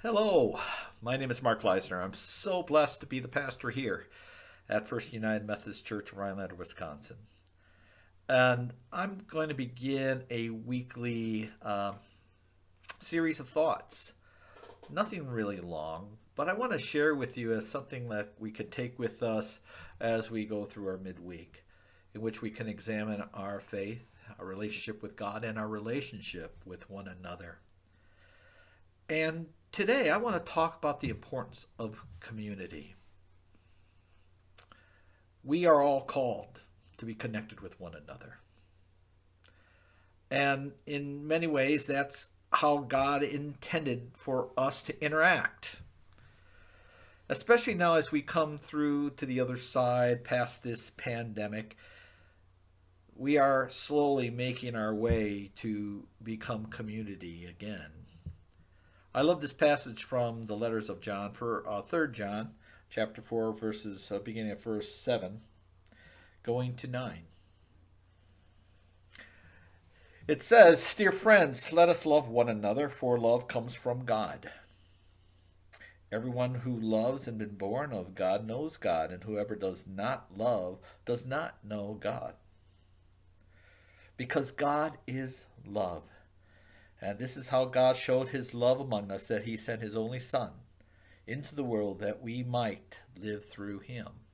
Hello, my name is Mark Klaisner. I'm so blessed to be the pastor here at First United Methodist Church of Rhinelander, Wisconsin. And I'm going to begin a weekly series of thoughts. Nothing really long, but I want to share with you as something that we can take with us as we go through our midweek, in which we can examine our faith, our relationship with God, and our relationship with one another. And today I want to talk about the importance of community. We are all called to be connected with one another. And in many ways, that's how God intended for us to interact. Especially now as we come through to the other side, past this pandemic, we are slowly making our way to become community again. I love this passage from the letters of John, for 3 John, chapter 4, verses beginning at verse 7, going to 9. It says, "Dear friends, let us love one another, for love comes from God. Everyone who loves and been born of God knows God, and whoever does not love does not know God. Because God is love. And this is how God showed his love among us, that he sent his only Son into the world that we might live through him."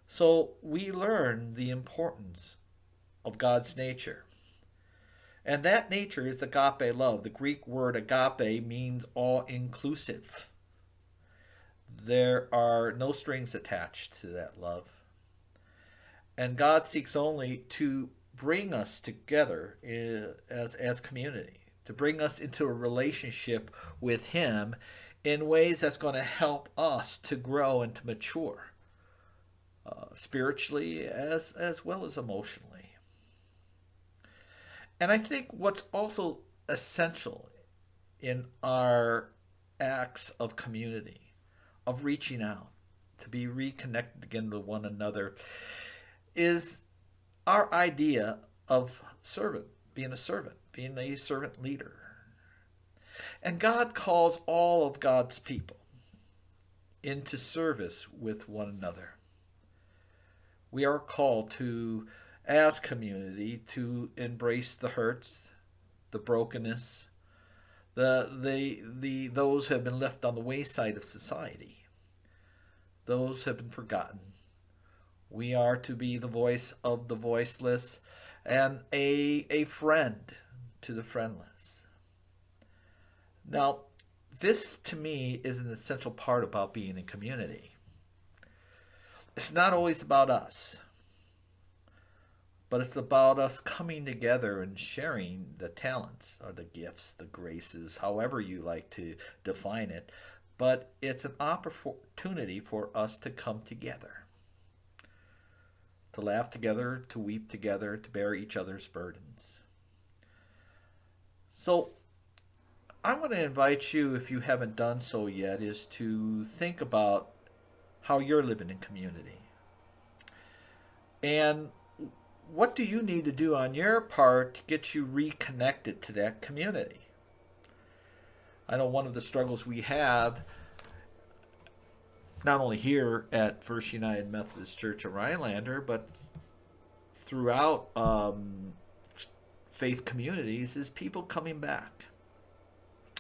So we learn the importance of God's nature. And that nature is the agape love. The Greek word agape means all-inclusive. There are no strings attached to that love. And God seeks only to bring us together as community, to bring us into a relationship with him in ways that's going to help us to grow and to mature spiritually as well as emotionally. And I think what's also essential in our acts of community, of reaching out, to be reconnected again with one another, is our idea of servant, being a servant leader. And God calls all of God's people into service with one another. We are called to, as community, to embrace the hurts, the brokenness, those who have been left on the wayside of society, those who have been forgotten. We are to be the voice of the voiceless and a friend to the friendless. Now, this to me is an essential part about being in community. It's not always about us, but it's about us coming together and sharing the talents or the gifts, the graces, however you like to define it. But it's an opportunity for us to come together, to laugh together, to weep together, to bear each other's burdens. So I want to invite you, if you haven't done so yet, is to think about how you're living in community. And what do you need to do on your part to get you reconnected to that community? I know one of the struggles we have, not only here at First United Methodist Church of Rhinelander, but throughout faith communities, is people coming back.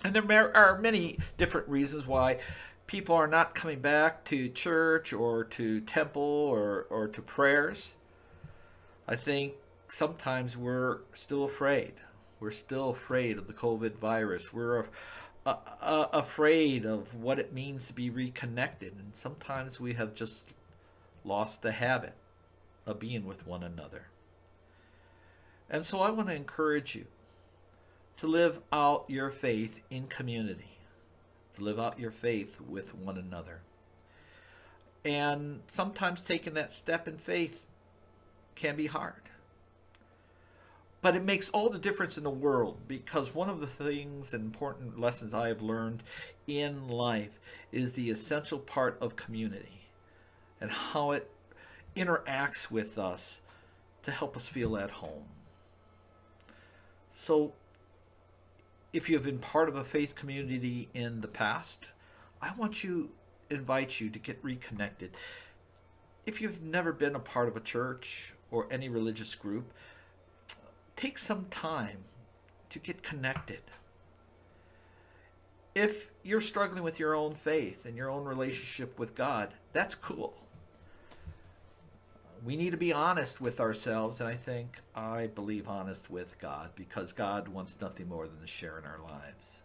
And there are many different reasons why people are not coming back to church or to temple or to prayers. I think sometimes we're still afraid. We're still afraid of the COVID virus. We're afraid of what it means to be reconnected. And sometimes we have just lost the habit of being with one another. And so I want to encourage you to live out your faith in community, to live out your faith with one another. And sometimes taking that step in faith can be hard. But it makes all the difference in the world, because one of the things and important lessons I have learned in life is the essential part of community and how it interacts with us to help us feel at home. So if you have been part of a faith community in the past, I want to invite you to get reconnected. If you've never been a part of a church or any religious group, take some time to get connected. If you're struggling with your own faith and your own relationship with God, that's cool. We need to be honest with ourselves, and I believe honest with God, because God wants nothing more than to share in our lives.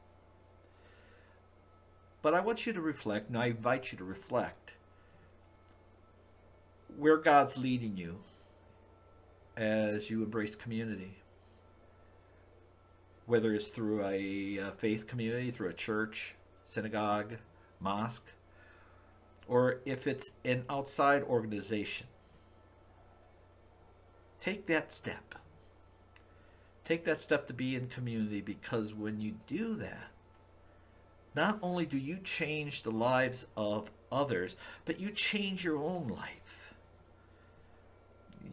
But I want you to reflect, and I invite you to reflect where God's leading you as you embrace community. Whether it's through a faith community, through a church, synagogue, mosque, or if it's an outside organization. Take that step. Take that step to be in community, because when you do that, not only do you change the lives of others, but you change your own life.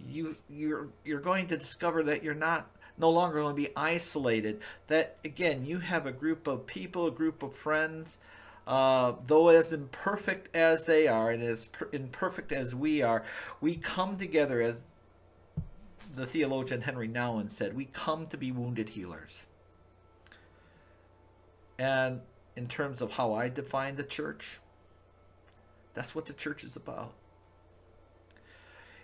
You're going to discover that you're no longer going to be isolated. That, again, you have a group of people, a group of friends, though as imperfect as they are and as imperfect as we are, we come together, as the theologian Henry Nouwen said, we come to be wounded healers. And in terms of how I define the church, that's what the church is about.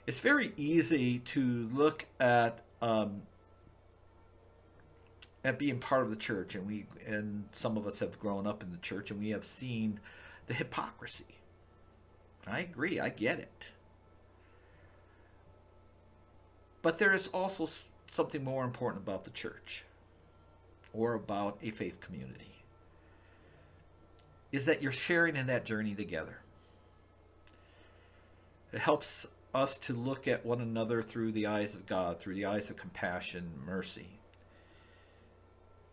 It's very easy to look at being part of the church, and some of us have grown up in the church, and we have seen the hypocrisy. I agree, I get it. But there is also something more important about the church, or about a faith community, is that you're sharing in that journey together. It helps us to look at one another through the eyes of God, through the eyes of compassion, mercy.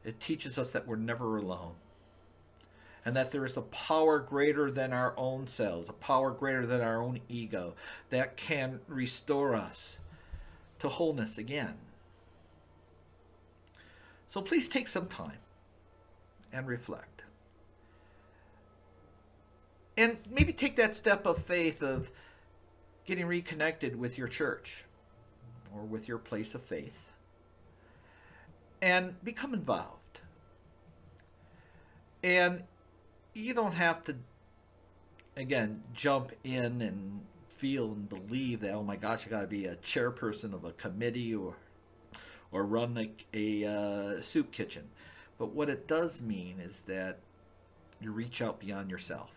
It teaches us that we're never alone, and that there is a power greater than our own selves, a power greater than our own ego, that can restore us to wholeness again. So please take some time and reflect. And maybe take that step of faith of getting reconnected with your church or with your place of faith, and become involved. And you don't have to, again, jump in and feel and believe that, oh my gosh, I got to be a chairperson of a committee or run a soup kitchen. But what it does mean is that you reach out beyond yourself,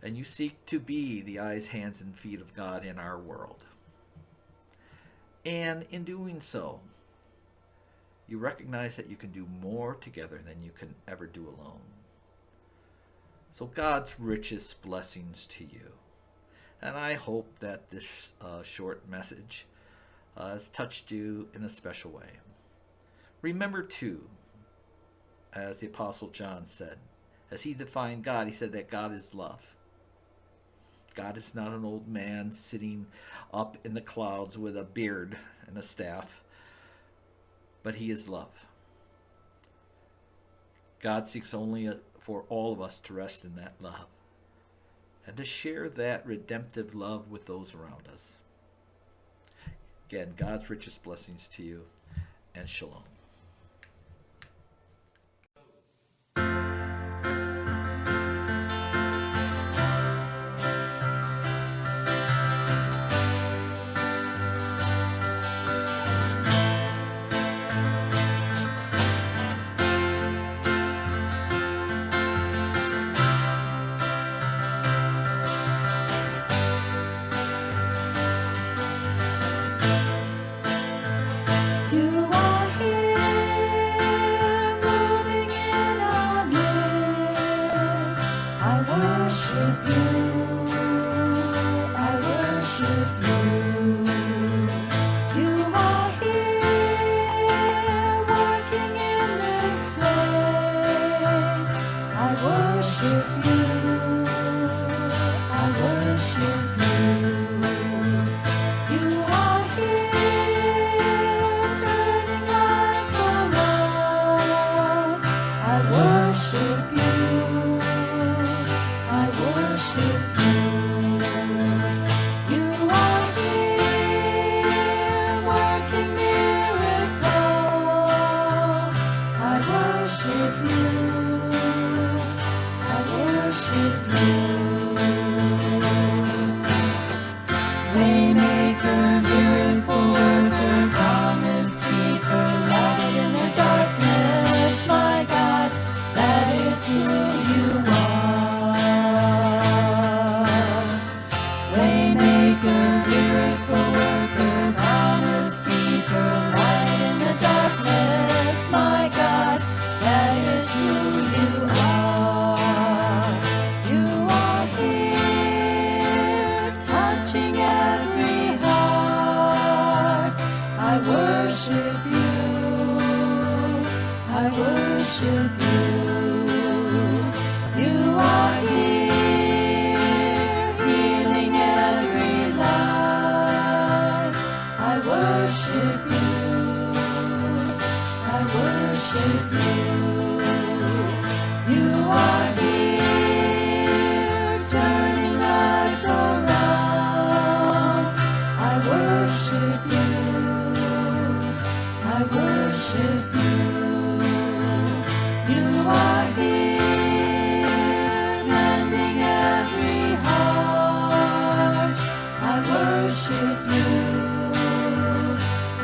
and you seek to be the eyes, hands, and feet of God in our world. And in doing so, you recognize that you can do more together than you can ever do alone. So God's richest blessings to you. And I hope that this short message has touched you in a special way. Remember too, as the Apostle John said, as he defined God, he said that God is love. God is not an old man sitting up in the clouds with a beard and a staff, but he is love. God seeks only for all of us to rest in that love, and to share that redemptive love with those around us. Again, God's richest blessings to you, and shalom. You are here. worship you. I worship you. You are here working miracles. I worship you. I worship you. Waymaker, miracle worker, promise keeper, light in the darkness, my God, that is who you are. Waymaker, miracle worker, promise keeper, light in the darkness, my God, that is who you are. You are here, touching every heart. I worship you. I worship you. You are here, healing every life. I worship you. I worship you. You are here, turning lives around. I worship you. I worship you. You are here, mending every heart. I worship you.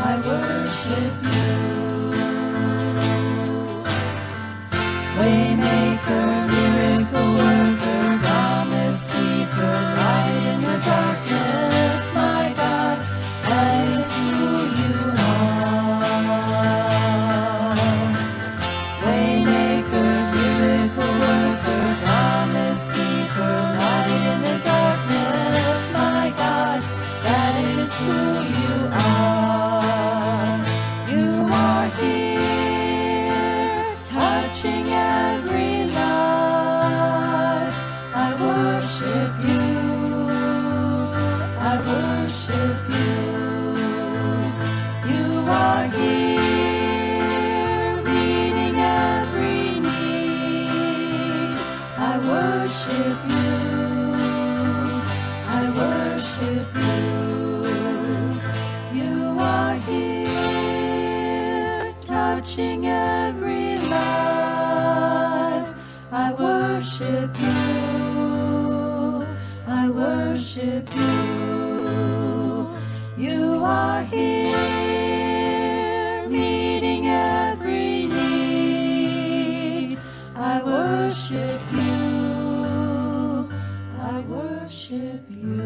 I worship you. Waymaker, miracle worker, promise keeper, light in the darkness, my God, that is who you are. Waymaker, miracle worker, promise keeper, light in the darkness, my God, that is who you are. You are here, touching every life. I worship you. I worship you. You are here, meeting every need. I worship you. I worship you. You are here, touching every life. I worship you. I worship you. You are here, meeting every need. I worship you. I worship you.